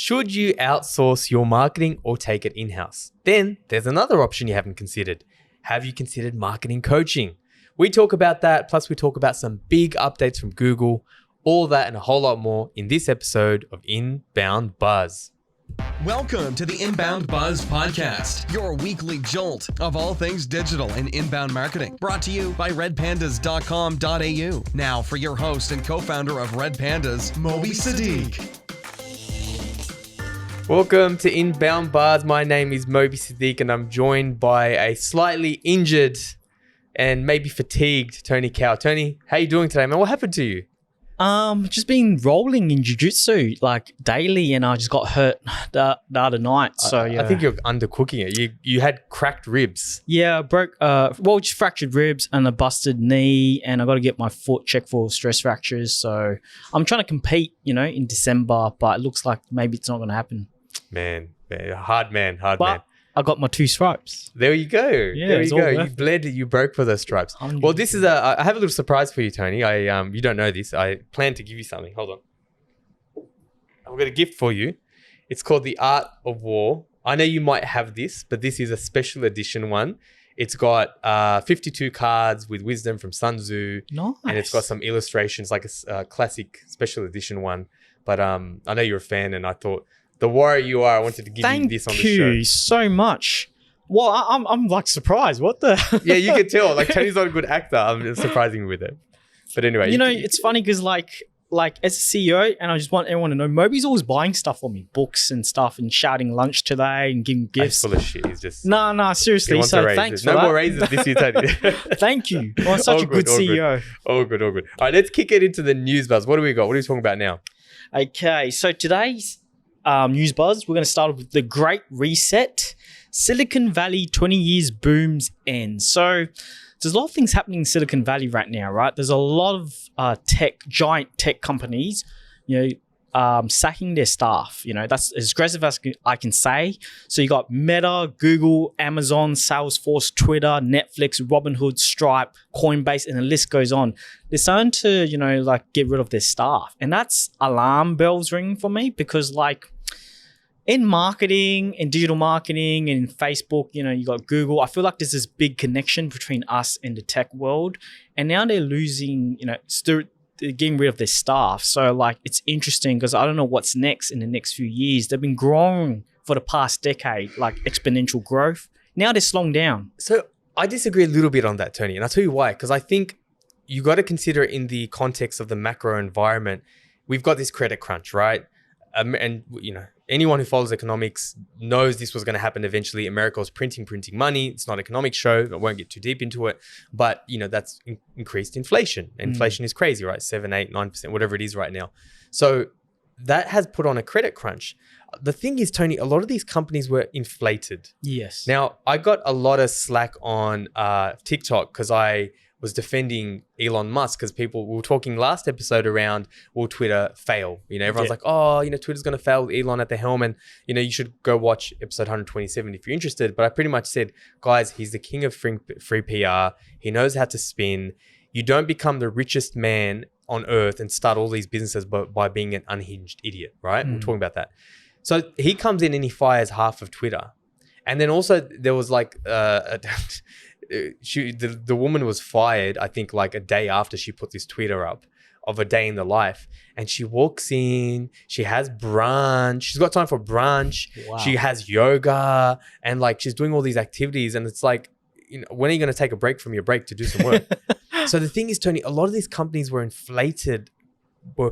Should you outsource your marketing or take it in-house? Then there's another option you haven't considered. Have you considered marketing coaching? We talk about that, plus we talk about some big updates from Google, all that and a whole lot more in this episode of Inbound Buzz. Welcome to the InboundBuzz podcast, your weekly jolt of all things digital and inbound marketing. Brought to you by redpandas.com.au. Now for your host and co-founder of Red Pandas, Moby Sadiq. Welcome to Inbound Buzz. My name is Moby Sadiq and I'm joined by a slightly injured and maybe fatigued Tony Cow. Tony, how you doing today, man? What happened to you? Just been rolling in jiu-jitsu like daily, and I just got hurt the other night. So yeah, I think you're undercooking it. You had cracked ribs. Yeah, I broke just fractured ribs and a busted knee, and I got to get my foot checked for stress fractures. So I'm trying to compete, in December, but it looks like maybe it's not going to happen. Man, hard man. But I got my 2 stripes. There you go. Yeah, there you go. You worth bled. You broke for those stripes. 100%. Well, this is I have a little surprise for you, Tony. You don't know this. I plan to give you something. Hold on. I've got a gift for you. It's called The Art of War. I know you might have this, but this is a special edition one. It's got 52 cards with wisdom from Sun Tzu. Nice. And it's got some illustrations, like a classic special edition one. But I know you're a fan, and I thought, the warrior you are, I wanted to give you this on the show. Thank you so much. Well, I'm like surprised. What the? Yeah, you can tell. Like, Tony's not a good actor. I'm surprising me with it. But anyway. It's funny because like as a CEO, and I just want everyone to know, Moby's always buying stuff for me, books and stuff, and shouting lunch today and giving gifts. He's full of shit. He's just... No, seriously. So thanks for no that. more raises this year, Tony. Thank you. I'm such a good CEO. All good. All right, let's kick it into the news buzz. What do we got? What are we talking about now? Okay, so today's news buzz, we're going to start with the Great Reset. Silicon Valley 20 years booms end. So there's a lot of things happening in Silicon Valley right now, right? There's a lot of giant tech companies, sacking their staff. That's as aggressive as I can say. So you got Meta, Google, Amazon, Salesforce, Twitter, Netflix, Robinhood, Stripe, Coinbase, and the list goes on. They're starting to, get rid of their staff. And that's alarm bells ringing for me because in marketing, in digital marketing, and in Facebook, you got Google. I feel like there's this big connection between us and the tech world. And now they're losing, they're getting rid of their staff. So it's interesting because I don't know what's next in the next few years. They've been growing for the past decade, like exponential growth. Now they're slowing down. So I disagree a little bit on that, Tony. And I'll tell you why. Because I think you got to consider it in the context of the macro environment. We've got this credit crunch, right? And anyone who follows economics knows this was going to happen eventually. America was printing money. It's not an economic show. I won't get too deep into it. But, that's increased inflation. Inflation is crazy, right? 7, 8, 9%, whatever it is right now. So that has put on a credit crunch. The thing is, Tony, a lot of these companies were inflated. Yes. Now, I got a lot of slack on TikTok because I was defending Elon Musk because we were talking last episode around, will Twitter fail? Everyone's like, Twitter's going to fail with Elon at the helm. And, you should go watch episode 127 if you're interested. But I pretty much said, guys, he's the king of free PR. He knows how to spin. You don't become the richest man on earth and start all these businesses by being an unhinged idiot, right? We're talking about that. So he comes in and he fires half of Twitter. And then also there was the woman was fired, I think a day after she put this Twitter up of a day in the life. And she walks in, she has brunch. She's got time for brunch. Wow. She has yoga and she's doing all these activities. And it's when are you going to take a break from your break to do some work? So the thing is, Tony, a lot of these companies were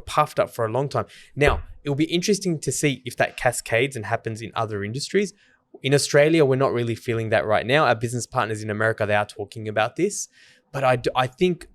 puffed up for a long time. Now, it'll be interesting to see if that cascades and happens in other industries. In Australia, we're not really feeling that right now. Our business partners in America, they are talking about this. But I think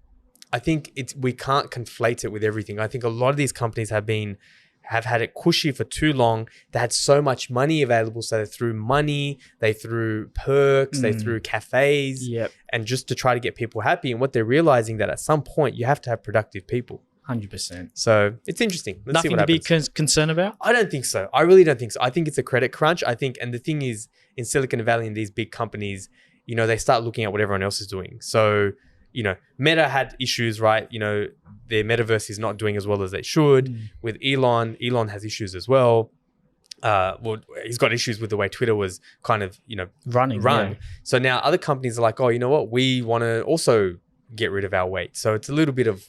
we can't conflate it with everything. I think a lot of these companies have had it cushy for too long. They had so much money available. So they threw money, they threw perks, they threw cafes, and just to try to get people happy. And what they're realizing that at some point you have to have productive people. 100%. So it's interesting. Let's see what happens. Nothing to be concerned about? I don't think so. I really don't think so. I think it's a credit crunch. And the thing is, in Silicon Valley and these big companies, they start looking at what everyone else is doing. So, Meta had issues, right? Their metaverse is not doing as well as they should. With Elon has issues as well. well, he's got issues with the way Twitter was kind of, run. Yeah. So now other companies are like, oh, you know what? We want to also get rid of our weight. So it's a little bit of,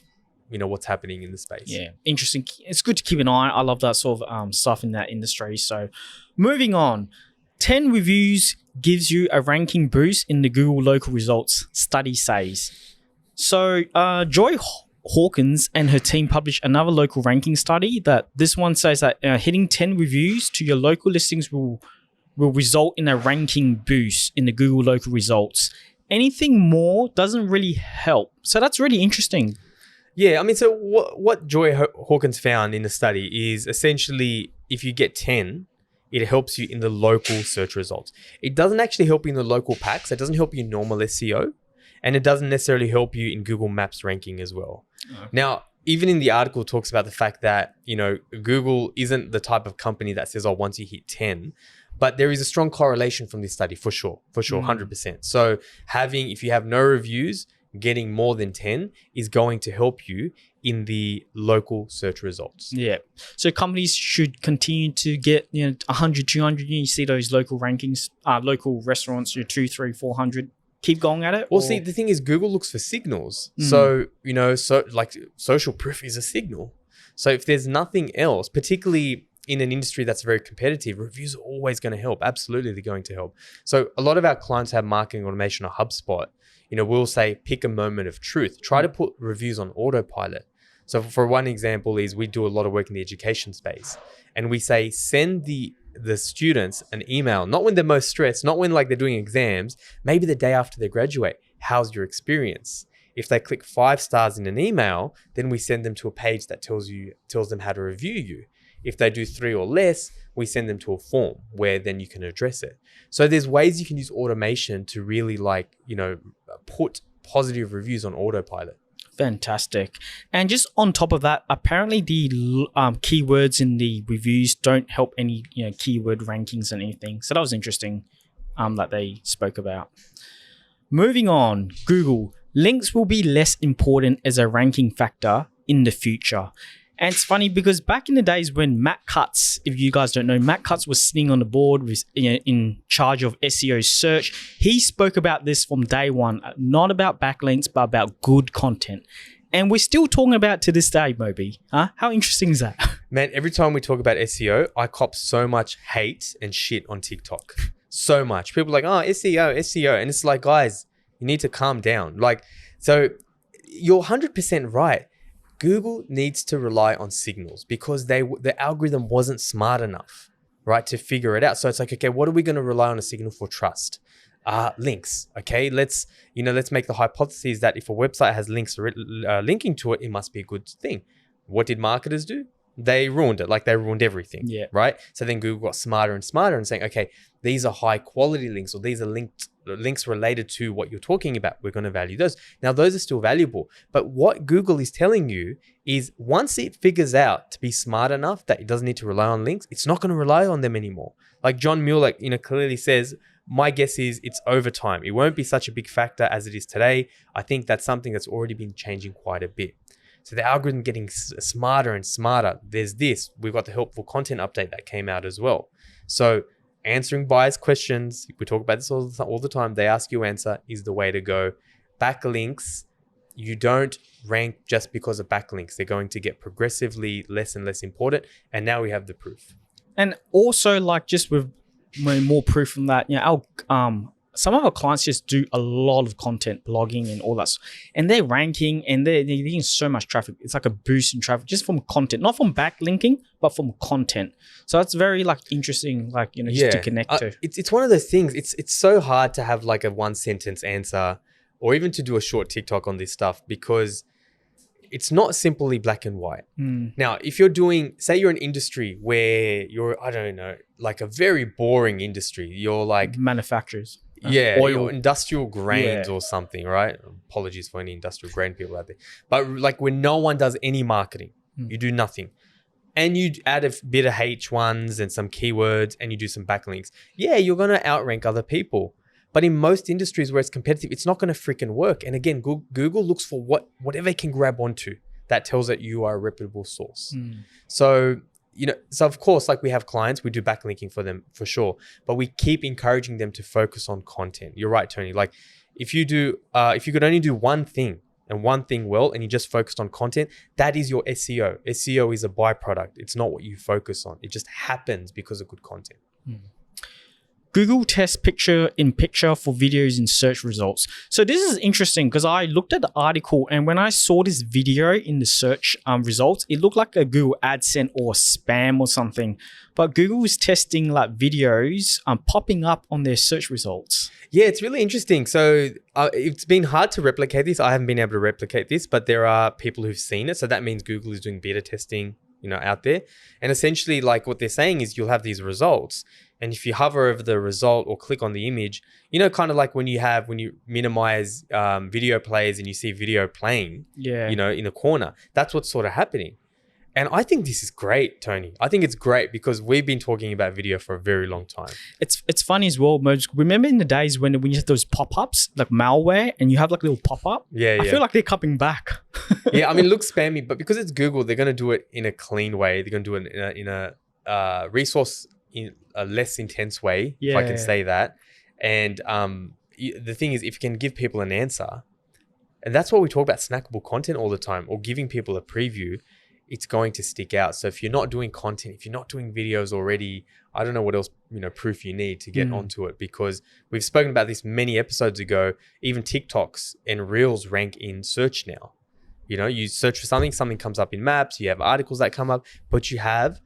what's happening in the space. Yeah, interesting. It's good to keep an eye. I love that sort of stuff in that industry. So moving on, 10 reviews gives you a ranking boost in the Google local results, study says. So Joy Hawkins and her team published another local ranking study that this one says that hitting 10 reviews to your local listings will result in a ranking boost in the Google local results. Anything more doesn't really help. So that's really interesting. Yeah, I mean, so what Joy Hawkins found in the study is essentially if you get 10, it helps you in the local search results. It doesn't actually help you in the local packs. It doesn't help you in normal SEO. And it doesn't necessarily help you in Google Maps ranking as well. Okay. Now, even in the article it talks about the fact that, Google isn't the type of company that says, oh, once you hit 10, but there is a strong correlation from this study for sure, 100%. So if you have no reviews, getting more than 10 is going to help you in the local search results. Yeah. So companies should continue to get 100, 200. You see those local rankings, local restaurants, 200, 300, 400. Keep going at it. Well, see, the thing is, Google looks for signals. So like social proof is a signal. So if there's nothing else, particularly in an industry that's very competitive, reviews are always going to help. Absolutely, they're going to help. So a lot of our clients have marketing automation or HubSpot. We'll say, pick a moment of truth. Try to put reviews on autopilot. So for one example is we do a lot of work in the education space. And we say, send the students an email, not when they're most stressed, not when like they're doing exams, maybe the day after they graduate. How's your experience? If they click 5 stars in an email, then we send them to a page that tells them how to review you. If they do 3 or less, we send them to a form where then you can address it. So there's ways you can use automation to really put positive reviews on autopilot. Fantastic. And just on top of that, apparently the keywords in the reviews don't help any keyword rankings and anything. So that was interesting that they spoke about. Moving on, Google. Links will be less important as a ranking factor in the future. And it's funny because back in the days when Matt Cutts, if you guys don't know, Matt Cutts was sitting on the board with, in charge of SEO search. He spoke about this from day one, not about backlinks, but about good content. And we're still talking about it to this day, Moby. Huh? How interesting is that? Man, every time we talk about SEO, I cop so much hate and shit on TikTok. So much. People are like, oh, SEO. And it's like, guys, you need to calm down. So you're 100% right. Google needs to rely on signals because the algorithm wasn't smart enough, right, to figure it out. So it's like, okay, what are we going to rely on a signal for trust? Links. Okay, let's make the hypothesis that if a website has links linking to it, it must be a good thing. What did marketers do? They ruined it. They ruined everything. Yeah. Right. So then Google got smarter and smarter and saying, okay, these are high quality links, or these are links related to what you're talking about. We're going to value those. Now, those are still valuable. But what Google is telling you is once it figures out to be smart enough that it doesn't need to rely on links, it's not going to rely on them anymore. Like John Mueller, clearly says, my guess is it's over time. It won't be such a big factor as it is today. I think that's something that's already been changing quite a bit. So the algorithm getting smarter and smarter. There's this. We've got the helpful content update that came out as well. So answering buyers' questions, we talk about this all the time. They ask you answer is the way to go. Backlinks, you don't rank just because of backlinks. They're going to get progressively less and less important. And now we have the proof. And also, just with more proof from that, some of our clients just do a lot of content, blogging and all that. And they're ranking and they're getting so much traffic. It's like a boost in traffic just from content, not from backlinking, but from content. So that's very interesting, just to connect to. It's one of those things. It's so hard to have a 1-sentence answer or even to do a short TikTok on this stuff because it's not simply black and white. Now, if you're say you're an industry where you're, I don't know, a very boring industry, you're manufacturers. Oil, or industrial grains or something, right? Apologies for any industrial grain people out there. But when no one does any marketing, you do nothing. And you add a bit of H1s and some keywords and you do some backlinks. Yeah, you're going to outrank other people. But in most industries where it's competitive, it's not going to freaking work. And again, Google looks for whatever it can grab onto that tells that you are a reputable source. So so of course, like we have clients, we do backlinking for them for sure, but we keep encouraging them to focus on content. You're right, Tony. Like if you could only do one thing and one thing well, and you just focused on content, that is your SEO. SEO is a byproduct. It's not what you focus on. It just happens because of good content. Google tests picture-in-picture for videos in search results. So this is interesting because I looked at the article, and when I saw this video in the search results, it looked like a Google AdSense or spam or something. But Google is testing like videos popping up on their search results. Yeah, it's really interesting. So it's been hard to replicate this. I haven't been able to replicate this, but there are people who've seen it. So that means Google is doing beta testing, out there. And essentially, like what they're saying is you'll have these results. And if you hover over the result or click on the image, kind of like when you minimize video plays and you see video playing, in the corner, that's what's sort of happening. And I think this is great, Tony. I think it's great because we've been talking about video for a very long time. It's funny as well, Moj. Remember in the days when you had those pop-ups, like malware, and you have like a little pop-up? Yeah. I feel like they're coming back. Yeah, I mean, it looks spammy, but because it's Google, they're going to do it in a clean way. They're going to do it in a resource in a less intense way, if I can say that. And the thing is, if you can give people an answer, and that's why we talk about snackable content all the time, or giving people a preview, it's going to stick out. So if you're not doing content, if you're not doing videos already, I don't know what else, proof you need to get onto it, because we've spoken about this many episodes ago. Even TikToks and Reels rank in search now. You search for something comes up in maps, you have articles that come up, but you have,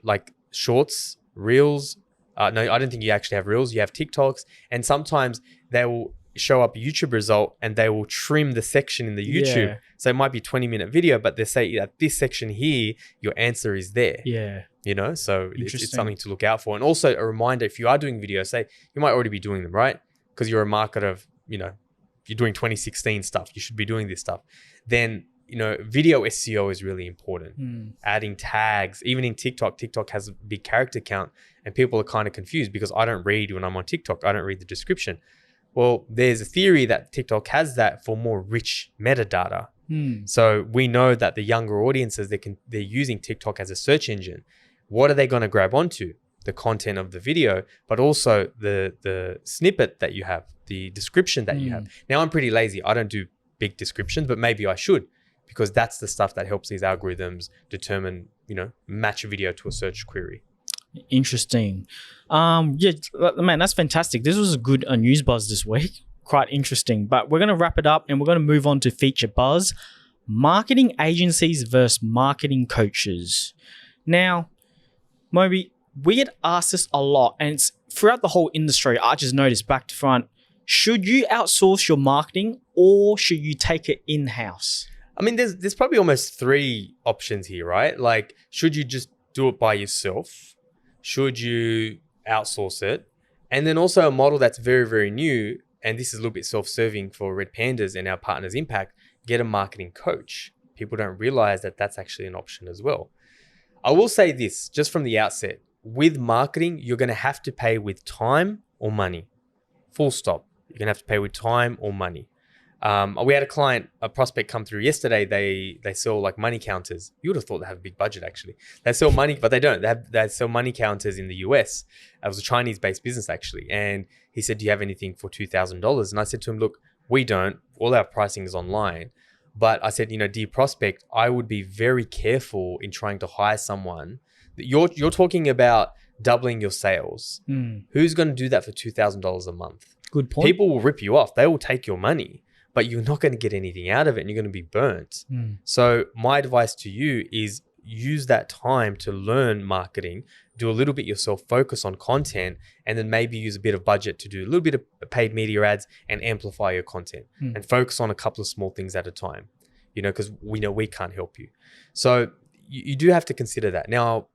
like Shorts, Reels. No, I don't think you actually have Reels. You have TikToks, and sometimes they will show up a YouTube result and they will trim the section in the YouTube. Yeah. So it might be 20-minute video, but they say at this section here, your answer is there. Yeah. So it's something to look out for. And also a reminder, if you are doing videos, say you might already be doing them, right? Because you're a marketer of, if you're doing 2016 stuff, you should be doing this stuff. Then, video SEO is really important. Adding tags, even in TikTok has a big character count, and people are kind of confused because I don't read when I'm on TikTok. I don't read the description. Well, there's a theory that TikTok has that for more rich metadata. So we know that the younger audiences, they're using TikTok as a search engine. What are they going to grab onto? The content of the video, but also the snippet that you have, the description that you have. Now, I'm pretty lazy. I don't do big descriptions, but maybe I should, because that's the stuff that helps these algorithms determine, match a video to a search query. Interesting. Yeah, man, that's fantastic. This was a good news buzz this week. Quite interesting. But we're going to wrap it up and we're going to move on to feature buzz. Marketing agencies versus marketing coaches. Now, Moby, we get asked this a lot, and it's throughout the whole industry. I just noticed back to front. Should you outsource your marketing or should you take it in-house? I mean, there's probably almost three options here, right? Like, should you just do it by yourself? Should you outsource it? And then also a model that's very, very new, and this is a little bit self-serving for Red Pandas and our partners Impact, get a marketing coach. People don't realize that that's actually an option as well. I will say this, just from the outset, with marketing, you're going to have to pay with time or money. Full stop. You're going to have to pay with time or money. We had a prospect come through yesterday. They sell like money counters. You would have thought they have a big budget actually. They sell money, but they don't. They sell money counters in the US. It was a Chinese-based business actually. And he said, do you have anything for $2,000? And I said to him, look, we don't. All our pricing is online. But I said, dear prospect, I would be very careful in trying to hire someone. You're talking about doubling your sales. Who's going to do that for $2,000 a month? Good point. People will rip you off. They will take your money, but you're not going to get anything out of it and you're going to be burnt. So my advice to you is use that time to learn marketing, do a little bit yourself, focus on content, and then maybe use a bit of budget to do a little bit of paid media ads and amplify your content and focus on a couple of small things at a time, because we know we can't help you. So you do have to consider that. Now,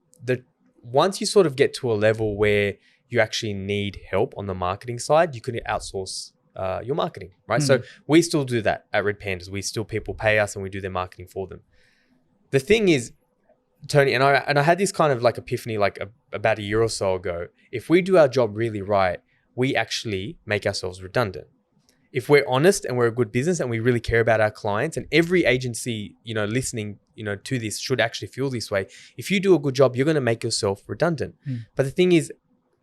once you sort of get to a level where you actually need help on the marketing side, you can outsource your marketing, right? So we still do that at Red Pandas. People pay us and we do their marketing for them. The thing is, Tony, and I had this kind of like epiphany about a year or so ago. If we do our job really right, we actually make ourselves redundant. If we're honest and we're a good business and we really care about our clients, and every agency, listening to this should actually feel this way. If you do a good job, you're going to make yourself redundant. But the thing is,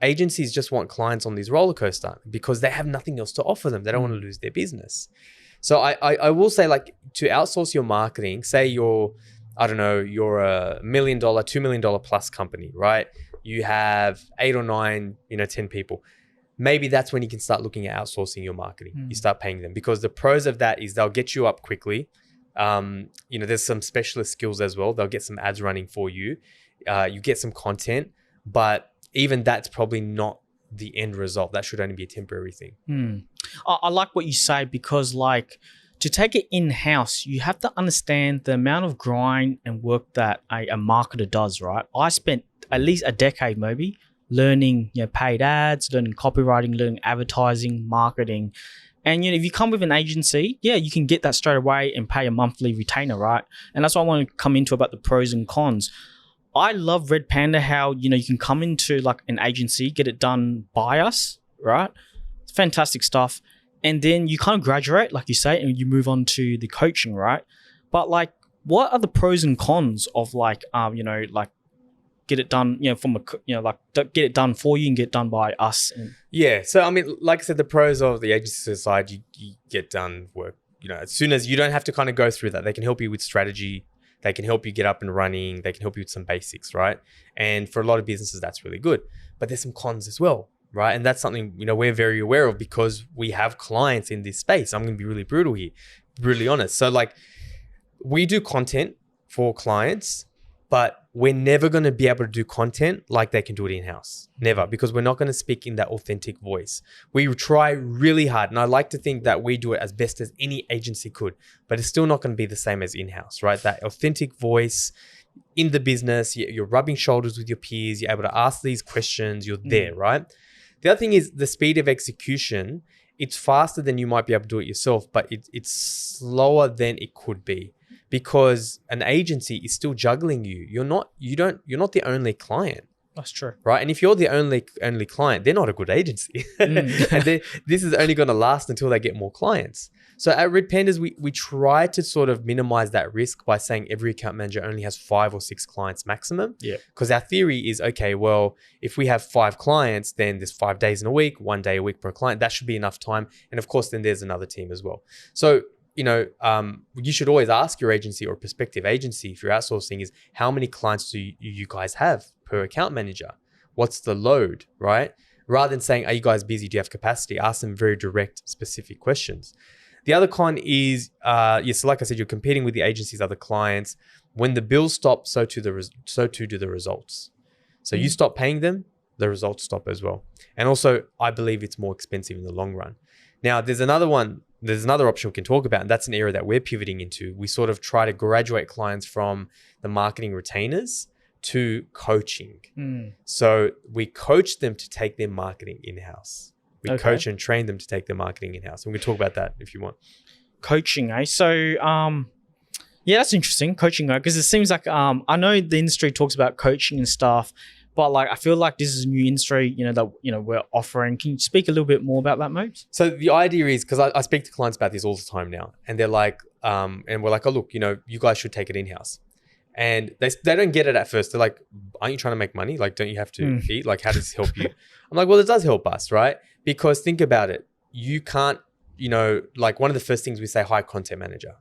agencies just want clients on this roller coaster because they have nothing else to offer them. They don't want to lose their business. So I will say, like, to outsource your marketing, say you're a $1 million, $2 million plus company, right? You have 8 or 9, 10 people. Maybe that's when you can start looking at outsourcing your marketing. You start paying them, because the pros of that is they'll get you up quickly. There's some specialist skills as well. They'll get some ads running for you. You get some content, but even that's probably not the end result. That should only be a temporary thing. I like what you say, because like, to take it in-house, you have to understand the amount of grind and work that a marketer does, right? I spent at least a decade maybe learning paid ads, learning copywriting, learning advertising, marketing. And if you come with an agency, you can get that straight away and pay a monthly retainer, right? And that's what I want to come into about the pros and cons. I love Red Panda, how you can come into like an agency, get it done by us, right? It's fantastic stuff. And then you kind of graduate, like you say, and you move on to the coaching, right? But like, what are the pros and cons of like, like get it done, get it done for you and get it done by us? So I mean, like I said, the pros of the agency side, you get done work, as soon as you don't have to kind of go through that. They can help you with strategy. They can help you get up and running. They can help you with some basics, right? And for a lot of businesses, that's really good. But there's some cons as well, right? And that's something, we're very aware of, because we have clients in this space. I'm going to be really brutal here, brutally honest. So like, we do content for clients, but we're never going to be able to do content like they can do it in-house. Never, because we're not going to speak in that authentic voice. We try really hard, and I like to think that we do it as best as any agency could, but it's still not going to be the same as in-house, right? That authentic voice in the business, you're rubbing shoulders with your peers, you're able to ask these questions, you're there, right? The other thing is the speed of execution. It's faster than you might be able to do it yourself, but it's slower than it could be, because an agency is still juggling you. You're not the only client. That's true. Right? And if you're the only client, they're not a good agency. And this is only going to last until they get more clients. So at Red Pandas, we try to sort of minimize that risk by saying every account manager only has 5 or 6 clients maximum. Yeah. Because our theory is, okay, well, if we have 5 clients, then there's 5 days in a week, 1 day a week per client. That should be enough time. And of course, then there's another team as well. So, you should always ask your agency or prospective agency, if you're outsourcing, is how many clients do you guys have per account manager? What's the load, right? Rather than saying, are you guys busy? Do you have capacity? Ask them very direct, specific questions. The other con is, so like I said, you're competing with the agency's other clients. When the bills stop, so too do the results. So you stop paying them, the results stop as well. And also, I believe it's more expensive in the long run. Now, there's another option we can talk about, and that's an area that we're pivoting into. We sort of try to graduate clients from the marketing retainers to coaching. So we coach them to take their marketing in-house. We coach and train them to take their marketing in-house. And we can talk about that if you want. Coaching, eh? So, that's interesting, coaching, because it seems like, I know the industry talks about coaching and stuff, but like, I feel like this is a new industry, that, we're offering. Can you speak a little bit more about that, Mopes? So the idea is, because I speak to clients about this all the time now, and they're like, and we're like, oh, look, you guys should take it in-house. And they don't get it at first. They're like, aren't you trying to make money? Like, don't you have to eat? Like, how does this help you? I'm like, well, it does help us, right? Because think about it. You can't, like, one of the first things we say, hire a content manager.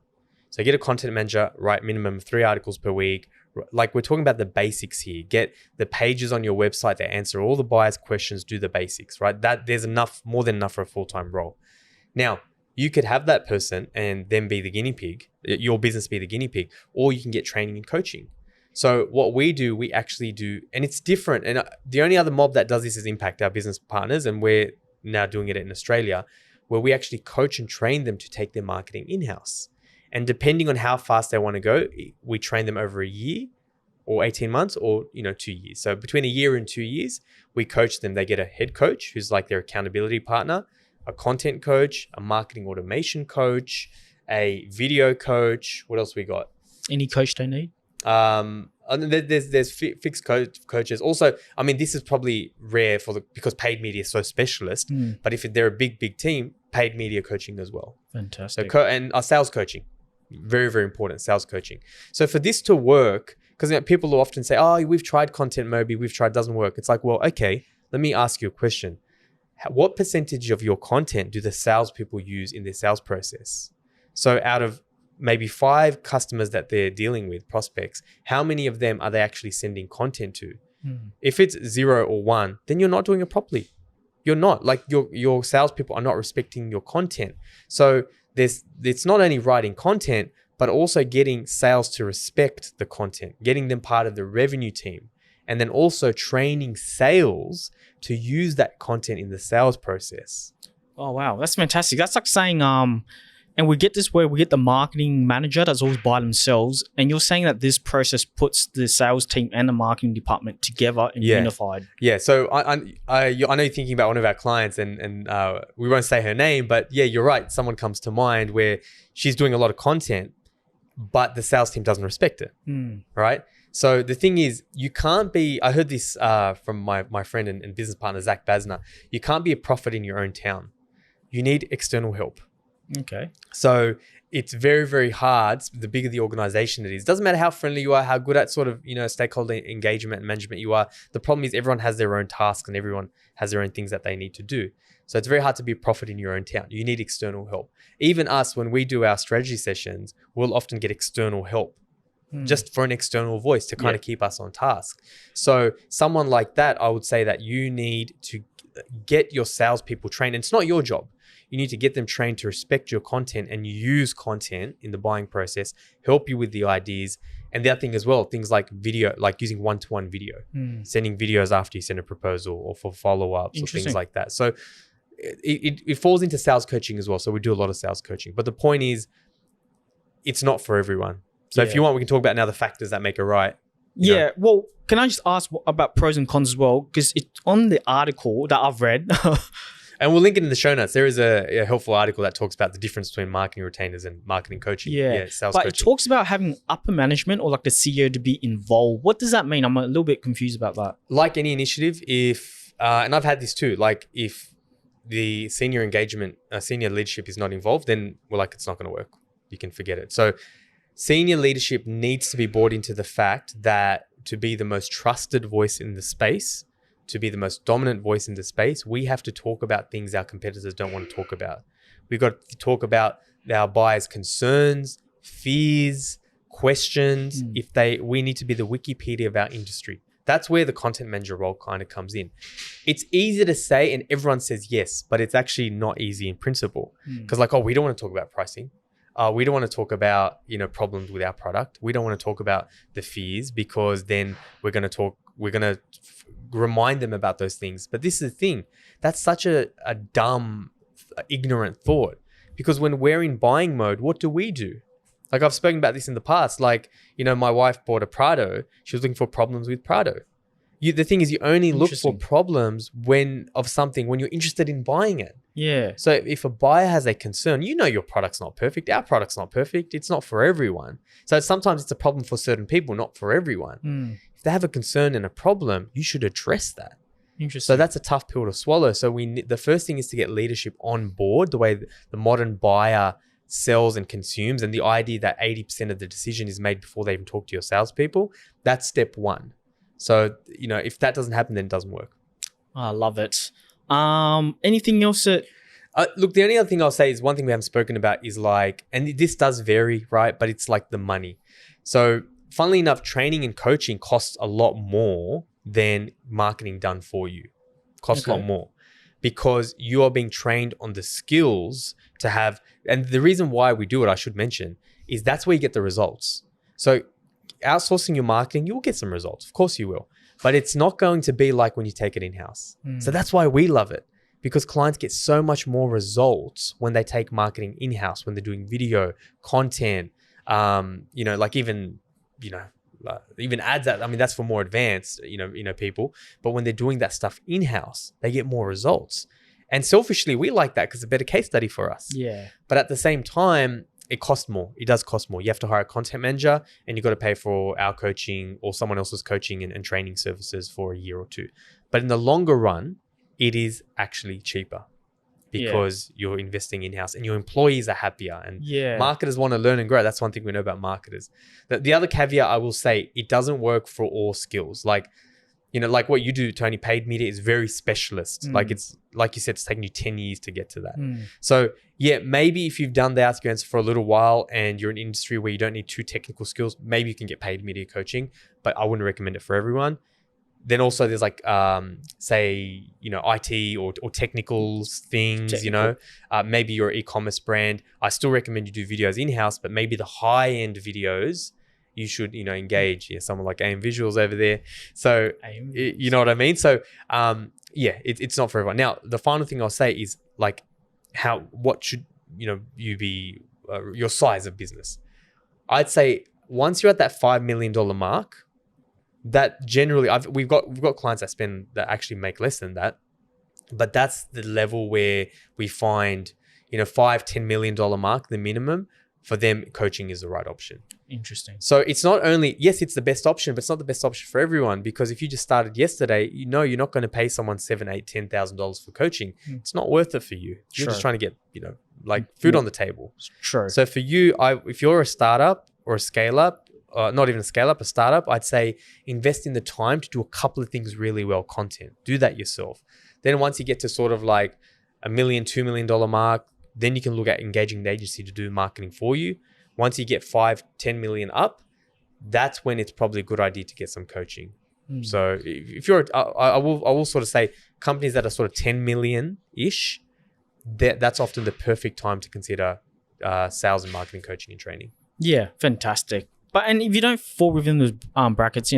So get a content manager, write minimum of 3 articles per week. Like, we're talking about the basics here. Get the pages on your website that answer all the buyers' questions, do the basics, right? That there's more than enough for a full-time role. Now, you could have that person and then be the guinea pig, your business be the guinea pig, or you can get training and coaching. So what we do, we actually do, and it's different. And the only other mob that does this is Impact, our business partners, and we're now doing it in Australia, where we actually coach and train them to take their marketing in-house. And depending on how fast they want to go, we train them over a year or 18 months or, 2 years. So between a year and 2 years, we coach them. They get a head coach who's like their accountability partner, a content coach, a marketing automation coach, a video coach. What else we got? Any coach they need? And there's fixed coaches. Also, I mean, this is probably rare because paid media is so specialist. But if they're a big team, paid media coaching as well. Fantastic. So and our sales coaching. Very, very important, sales coaching. So for this to work, because people will often say, oh, we've tried content, Moby, we've tried, doesn't work. It's like, well, okay, let me ask you a question. What percentage of your content do the salespeople use in their sales process? So out of maybe 5 customers that they're dealing with, prospects, how many of them are they actually sending content to? If it's 0 or 1, then you're not doing it properly. You're not. Like your salespeople are not respecting your content. So it's not only writing content, but also getting sales to respect the content, getting them part of the revenue team, and then also training sales to use that content in the sales process. Oh, wow. That's fantastic. That's like saying, and we get this where we get the marketing manager that's always by themselves. And you're saying that this process puts the sales team and the marketing department together and unified. Yeah. So I know you're thinking about one of our clients and we won't say her name, but yeah, you're right. Someone comes to mind where she's doing a lot of content, but the sales team doesn't respect it. Right. So the thing is, you can't be, I heard this from my friend and business partner, Zach Basner, you can't be a prophet in your own town. You need external help. Okay. So it's very, very hard. The bigger the organization it is, doesn't matter how friendly you are, how good at sort of, stakeholder engagement and management you are. The problem is everyone has their own tasks and everyone has their own things that they need to do. So it's very hard to be a prophet in your own town. You need external help. Even us, when we do our strategy sessions, we'll often get external help just for an external voice to kind of keep us on task. So someone like that, I would say that you need to get your salespeople trained. And it's not your job. You need to get them trained to respect your content and use content in the buying process, help you with the ideas. And the other thing as well, things like video, like using one-to-one video, sending videos after you send a proposal or for follow-ups or things like that. So it falls into sales coaching as well. So we do a lot of sales coaching. But the point is, it's not for everyone. So if you want, we can talk about now the factors that make it right. You know? Well, can I just ask about pros and cons as well? Because it's on the article that I've read. And we'll link it in the show notes. There is a helpful article that talks about the difference between marketing retainers and marketing coaching. Sales coaching. It talks about having upper management or like the CEO to be involved. What does that mean? I'm a little bit confused about that. Like any initiative, if and I've had this too, like if the senior leadership is not involved, then we're like, it's not going to work. You can forget it. So senior leadership needs to be bought into the fact that to be the most trusted voice in the space, to be the most dominant voice in the space, we have to talk about things our competitors don't want to talk about. We've got to talk about our buyers' concerns, fears, questions. We need to be the Wikipedia of our industry. That's where the content manager role kind of comes in. It's easy to say and everyone says yes, but it's actually not easy in principle. Because we don't want to talk about pricing. We don't want to talk about, problems with our product. We don't want to talk about the fears because then we're going to remind them about those things. But this is the thing. That's such a dumb, ignorant thought. Because when we're in buying mode, what do we do? Like I've spoken about this in the past. Like, my wife bought a Prado. She was looking for problems with Prado. The thing is, you only look for problems when you're interested in buying it. Yeah. So if a buyer has a concern, your product's not perfect. Our product's not perfect. It's not for everyone. So sometimes it's a problem for certain people, not for everyone. If they have a concern and a problem, you should address that. Interesting. So that's a tough pill to swallow. So the first thing is to get leadership on board, the way the modern buyer sells and consumes, and the idea that 80% of the decision is made before they even talk to your salespeople. That's step one. So, if that doesn't happen, then it doesn't work. I love it. Anything else that... Look, the only other thing I'll say is one thing we haven't spoken about is and this does vary, right? But it's like the money. So funnily enough, training and coaching costs a lot more than marketing done for you. Costs a lot more because you are being trained on the skills to have, and the reason why we do it, I should mention, is that's where you get the results. So outsourcing your marketing, you will get some results. Of course you will. But it's not going to be like when you take it in-house. So that's why we love it, because clients get so much more results when they take marketing in-house, when they're doing video, content, even ads. That's for more advanced, people. But when they're doing that stuff in-house, they get more results. And selfishly, we like that because it's a better case study for us. Yeah. But at the same time, it costs more. It does cost more. You have to hire a content manager and you've got to pay for our coaching or someone else's coaching and training services for a year or two. But in the longer run, it is actually cheaper. because you're investing in-house and your employees are happier, and Yeah. marketers want to learn and grow. That's one thing we know about marketers. The other caveat I will say, it doesn't work for all skills. Like, like what you do, Tony, paid media is very specialist. Like it's, like you said, it's taken you 10 years to get to that. So yeah, maybe if you've done the outskirts for a little while and you're in an industry where you don't need too technical skills, maybe you can get paid media coaching, but I wouldn't recommend it for everyone. Then also there's like, say, IT or technical things, maybe you're an e-commerce brand. I still recommend you do videos in-house, but maybe the high-end videos, you should, engage someone like AIM Visuals over there. So, you know what I mean? So, it's not for everyone. Now, the final thing I'll say is like, what should, you be, your size of business. I'd say once you're at that $5 million mark, that generally, we've got clients that actually make less than that, but that's the level where we find, $5-10 million mark, the minimum for them, coaching is the right option. Interesting. So it's not only, yes, it's the best option, but it's not the best option for everyone, because if you just started yesterday, you're not going to pay someone $7,000, $8,000, $10,000 for coaching. It's not worth it for you. You're just trying to get, like food on the table. True. So for you, if you're a startup or a scale up, not even a scale up, a startup, I'd say invest in the time to do a couple of things really well. Content, do that yourself. Then once you get to sort of like $1 million, $2 million mark, then you can look at engaging an agency to do marketing for you. Once you get 5-10 million up, that's when it's probably a good idea to get some coaching. So if you're, I will sort of say companies that are sort of 10 million ish, that's often the perfect time to consider sales and marketing coaching and training. Yeah, fantastic. And if you don't fall within those brackets,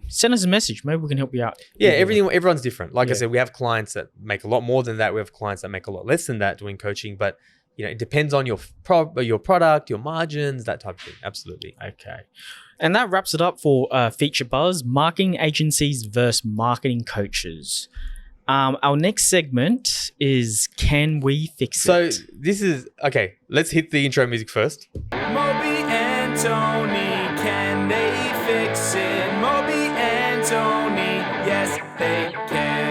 send us a message. Maybe we can help you out. Yeah, everyone's different. Like I said, we have clients that make a lot more than that. We have clients that make a lot less than that doing coaching. But it depends on your product, your margins, that type of thing. Absolutely. Okay. And that wraps it up for Feature Buzz, marketing agencies versus marketing coaches. Our next segment is Can We Fix It? So this is, okay, let's hit the intro music first. Moby and Tony, can they fix it? Moby and Tony, yes they can.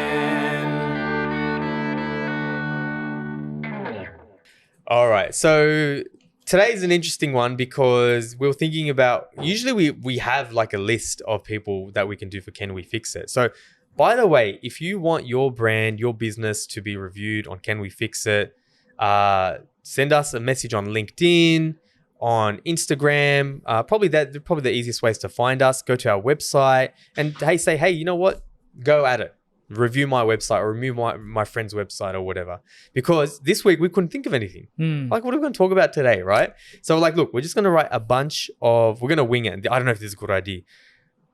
All right, so today is an interesting one because we were thinking about, usually we have like a list of people that we can do for Can We Fix It? So by the way, if you want your brand, your business to be reviewed on Can We Fix It, send us a message on LinkedIn, on Instagram, probably the easiest ways to find us. Go to our website and say, hey, you know what? Go at it. Review my website or review my friend's website or whatever. Because this week we couldn't think of anything. Like, what are we going to talk about today, right? So like, look, we're just going to write we're going to wing it. I don't know if this is a good idea.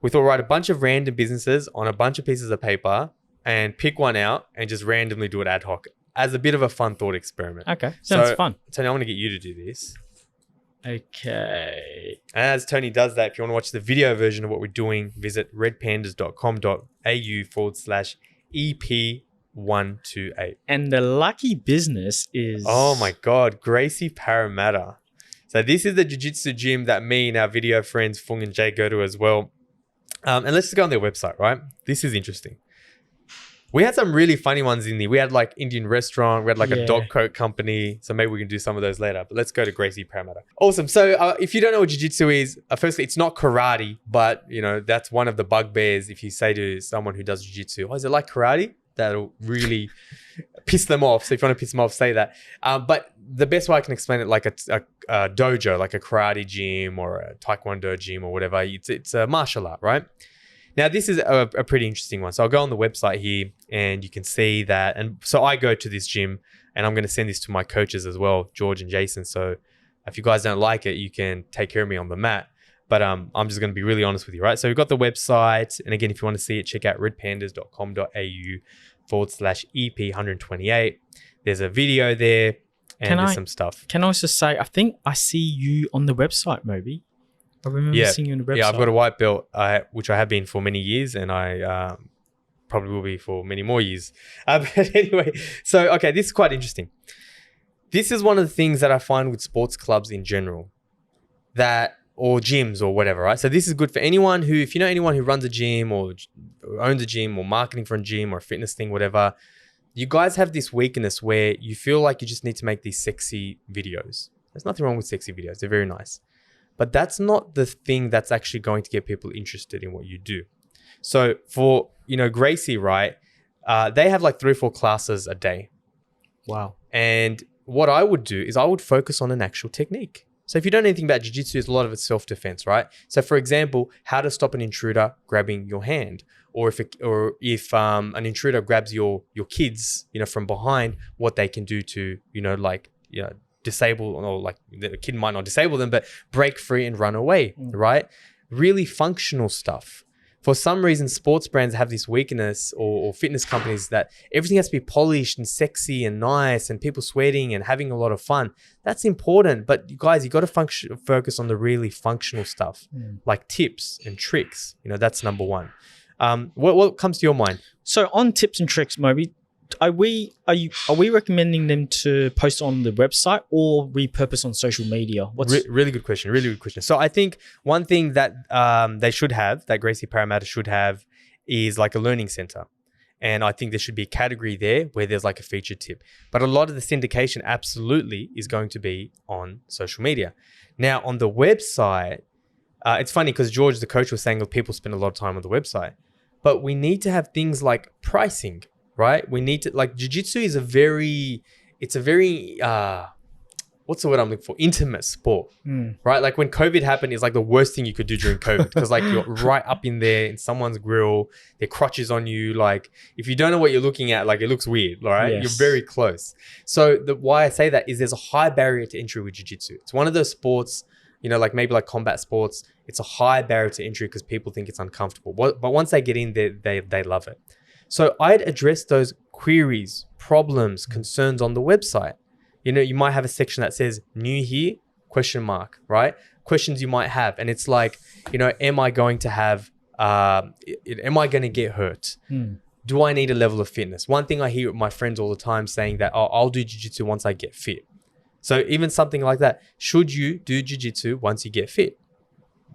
We thought write a bunch of random businesses on a bunch of pieces of paper and pick one out and just randomly do it ad hoc as a bit of a fun thought experiment. Okay, sounds fun. Tony, I'm going to get you to do this. Okay. And as Tony does that, if you want to watch the video version of what we're doing, visit redpandas.com.au/EP128. And the lucky business is... Oh my God, Gracie Parramatta. So this is the jiu-jitsu gym that me and our video friends Fung and Jay go to as well. And let's just go on their website, right? This is interesting. We had some really funny ones in there. We had like Indian restaurant. We had like a dog coat company. So maybe we can do some of those later. But let's go to Gracie Parramatta. Awesome. So if you don't know what jiu-jitsu is, firstly, it's not karate. But, that's one of the bugbears. If you say to someone who does jiu-jitsu, oh, is it like karate? That'll really piss them off. So if you want to piss them off, say that. But the best way I can explain it, like a dojo, like a karate gym or a taekwondo gym or whatever, it's a martial art, right? Now, this is a pretty interesting one. So I'll go on the website here and you can see that. And so I go to this gym and I'm going to send this to my coaches as well, George and Jason. So if you guys don't like it, you can take care of me on the mat. But I'm just going to be really honest with you, right? So we've got the website. And again, if you want to see it, check out redpandas.com.au/EP128. There's a video there and there's some stuff. Can I also say, I think I see you on the website, Moby. I remember seeing you on the website. Yeah, I've got a white belt, which I have been for many years, and I probably will be for many more years. But anyway, so, okay, this is quite interesting. This is one of the things that I find with sports clubs in general, or gyms or whatever, right? So this is good for anyone if you know anyone who runs a gym or owns a gym or marketing for a gym or a fitness thing, whatever, you guys have this weakness where you feel like you just need to make these sexy videos. There's nothing wrong with sexy videos. They're very nice. But that's not the thing that's actually going to get people interested in what you do. So for, Gracie, right? They have like 3 or 4 classes a day. Wow. And what I would do is I would focus on an actual technique. So if you don't know anything about jiu-jitsu, a lot of it's self-defense, right? So for example, how to stop an intruder grabbing your hand, or if an intruder grabs your kids, from behind, what they can do to, disable, or like the kid might not disable them, but break free and run away, right? Really functional stuff. For some reason, sports brands have this weakness, or fitness companies, that everything has to be polished and sexy and nice and people sweating and having a lot of fun. That's important. But you guys, you got to focus on the really functional stuff, like tips and tricks. That's number one. What comes to your mind? So on tips and tricks, Moby, are we recommending them to post on the website or repurpose on social media? Really good question. Really good question. So I think one thing that they should have, that Gracie Parramatta should have, is like a learning center. And I think there should be a category there where there's like a featured tip. But a lot of the syndication absolutely is going to be on social media. Now on the website, it's funny because George, the coach, was saying that people spend a lot of time on the website. But we need to have things like pricing. Right? We need to, like, jiu-jitsu is a very, what's the word I'm looking for? Intimate sport, right? Like when COVID happened, it's like the worst thing you could do during COVID, because like you're right up in there in someone's grill, their crotches on you. Like if you don't know what you're looking at, like it looks weird, right? Yes. You're very close. So why I say that is there's a high barrier to entry with jiu-jitsu. It's one of those sports, like maybe like combat sports, it's a high barrier to entry because people think it's uncomfortable. But once they get in there, they love it. So I'd address those queries, problems, concerns on the website. You might have a section that says new here, ? Right? Questions you might have. And it's like, am I going to have, am I going to get hurt? Do I need a level of fitness? One thing I hear with my friends all the time saying that, I'll do jiu-jitsu once I get fit. So even something like that, should you do jiu-jitsu once you get fit?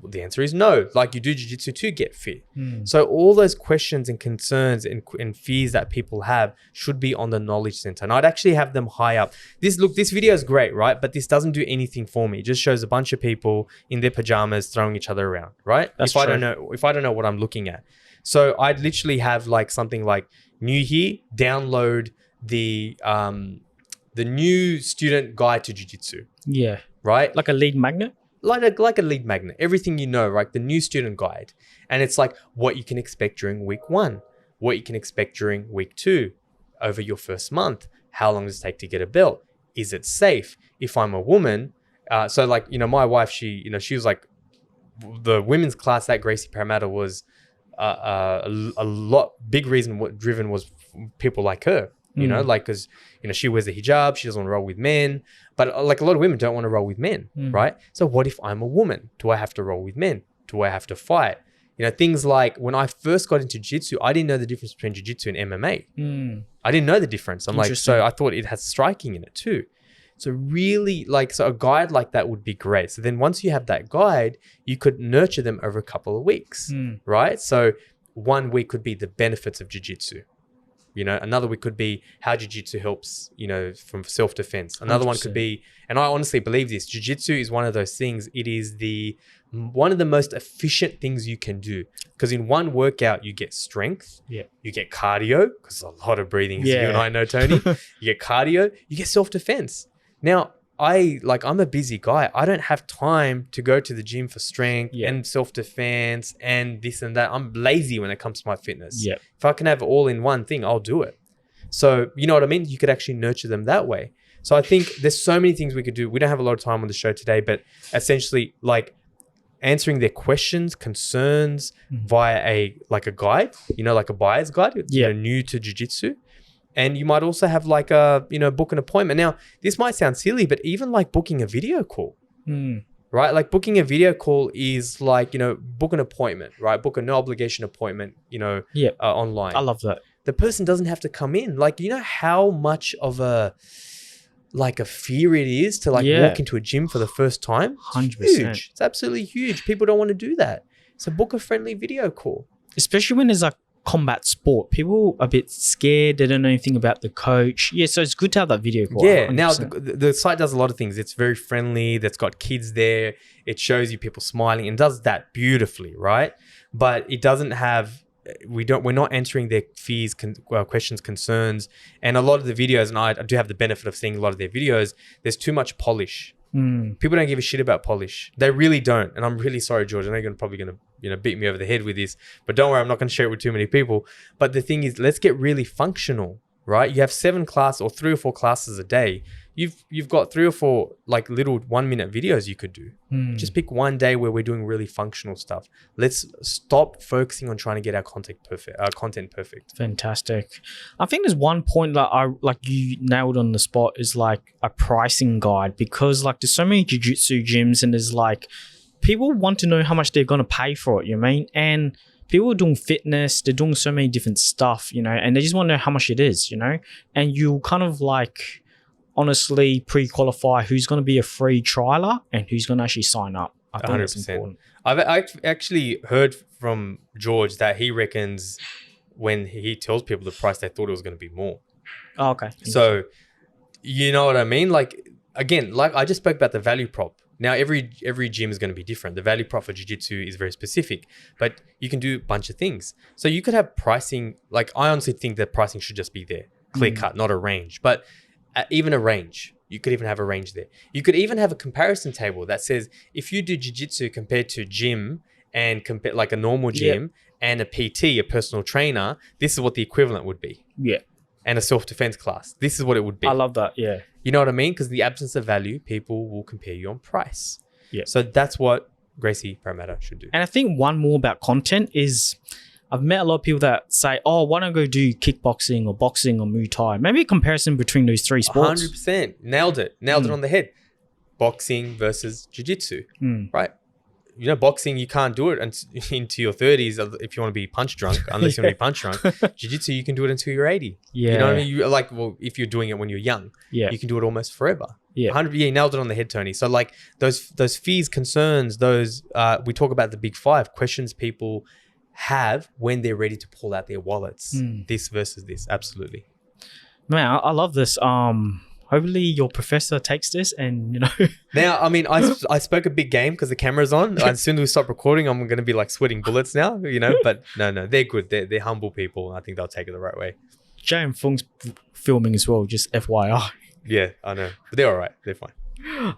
Well, the answer is no. Like you do jiu-jitsu to get fit. So all those questions and concerns and fears that people have should be on the knowledge center. And I'd actually have them high up. This video is great, right? But this doesn't do anything for me. It just shows a bunch of people in their pajamas throwing each other around, right? If I don't know what I'm looking at. So I'd literally have like something like new here, download the new student guide to jiu-jitsu. Yeah. Right? Like a lead magnet? Like a lead magnet, everything right? The new student guide. And it's like what you can expect during week 1, what you can expect during week 2, over your first month, how long does it take to get a belt? Is it safe? If I'm a woman, so like, my wife, she was like, the women's class at Gracie Parramatta was a lot, big reason what driven was people like her. Because, she wears a hijab, she doesn't want to roll with men, but like a lot of women don't want to roll with men, right? So what if I'm a woman? Do I have to roll with men? Do I have to fight? Things like when I first got into jiu-jitsu, I didn't know the difference between jiu-jitsu and MMA. I didn't know the difference. I'm like, so I thought it has striking in it too. So really so a guide like that would be great. So then once you have that guide, you could nurture them over a couple of weeks, right? So 1 week could be the benefits of jiu-jitsu. Another week could be how jiu-jitsu helps, from self-defense. Another 100%. One could be, and I honestly believe this, jiu-jitsu is one of those things. It is one of the most efficient things you can do, because in one workout, you get strength, you get cardio, because a lot of breathing, as you and I know, Tony, you get cardio, you get self-defense. Now, I'm a busy guy. I don't have time to go to the gym for strength and self-defense and this and that. I'm lazy when it comes to my fitness. If I can have it all in one thing, I'll do it. So, you know what I mean? You could actually nurture them that way. So I think there's so many things we could do. We don't have a lot of time on the show today, but essentially like answering their questions, concerns via a guide, like a buyer's guide, new to jiu-jitsu. And you might also have like book an appointment. Now, this might sound silly, but even like booking a video call, right? Like booking a video call is like, book an appointment, right? Book a no obligation appointment, online. I love that. The person doesn't have to come in. Like, how much of a fear it is to walk into a gym for the first time? 100%. Huge. It's absolutely huge. People don't want to do that. So book a friendly video call. Especially when there's like combat sport. People are a bit scared. They don't know anything about the coach. Yeah, so it's good to have that video call. Yeah. 100%. Now the site does a lot of things. It's very friendly. That's got kids there. It shows you people smiling and does that beautifully, right? But it doesn't have. We're not answering their fears, questions, concerns, and a lot of the videos. And I do have the benefit of seeing a lot of their videos. There's too much polish. People don't give a shit about polish. They really don't. And I'm really sorry, George. I know you're probably going to beat me over the head with this, but don't worry, I'm not going to share it with too many people. But the thing is, let's get really functional, right? You have 7 classes or 3 or 4 classes a day. You've got 3 or 4 like little 1-minute videos you could do. Just pick one day where we're doing really functional stuff. Let's stop focusing on trying to get our content perfect. Fantastic. I think there's one point that you nailed on the spot is like a pricing guide, because like there's so many jiu-jitsu gyms and there's like people want to know how much they're going to pay for it, you know what I mean? And people are doing fitness, they're doing so many different stuff, you know, and they just want to know how much it is, you know? And you kind of like honestly pre-qualify who's going to be a free trialer and who's going to actually sign up. I think 100%. That's important. I've actually heard from George that he reckons when he tells people the price, they thought it was going to be more. Oh, okay. So, you know what I mean? Like, again, like I just spoke about the value prop. Now, every gym is going to be different. The value prop for jiu-jitsu is very specific, but you can do a bunch of things. So you could have pricing. Like, I honestly think that pricing should just be there, clear cut, not a range. But even a range, you could even have a range there. You could even have a comparison table that says if you do jiu-jitsu compared to gym and compare like a normal gym and a PT, a personal trainer, this is what the equivalent would be. Yeah. And a self-defense class, this is what it would be. I love that. Yeah. You know what I mean? Because the absence of value, people will compare you on price. Yeah. So that's what Gracie Parramatta should do. And I think one more about content is I've met a lot of people that say, oh, why don't I go do kickboxing or boxing or Muay Thai? Maybe a comparison between those 3 sports. 100%. Nailed it on the head. Boxing versus jiu-jitsu, right? You know, boxing, you can't do it into your 30s if you want to be punch drunk, unless you want to be punch drunk. Jiu-jitsu, you can do it until you're 80. Yeah. You know what I mean? If you're doing it when you're young, you can do it almost forever. Yeah. 100. Yeah, nailed it on the head, Tony. So like those fears, concerns, we talk about the big 5 questions people have when they're ready to pull out their wallets. This versus this. Absolutely. Man, I love this. Hopefully your professor takes this and, you know. Now, I mean, I spoke a big game because the camera's on. As soon as we stop recording, I'm going to be like sweating bullets now, you know. But no, they're good. They're humble people. I think they'll take it the right way. Jay and Fung's filming as well, just FYI. Yeah, I know. But they're all right. They're fine.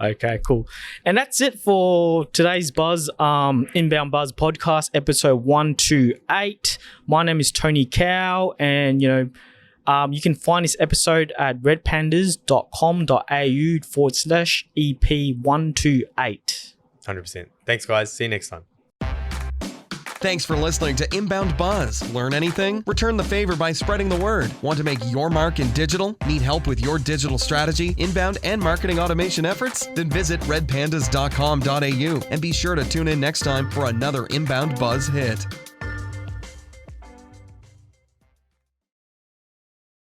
Okay, cool. And that's it for today's Buzz, Inbound Buzz podcast, episode 128. My name is Tony Cow, and, you know, you can find this episode at redpandas.com.au/EP128. 100%. Thanks, guys. See you next time. Thanks for listening to Inbound Buzz. Learn anything? Return the favor by spreading the word. Want to make your mark in digital? Need help with your digital strategy, inbound, and marketing automation efforts? Then visit redpandas.com.au and be sure to tune in next time for another Inbound Buzz hit.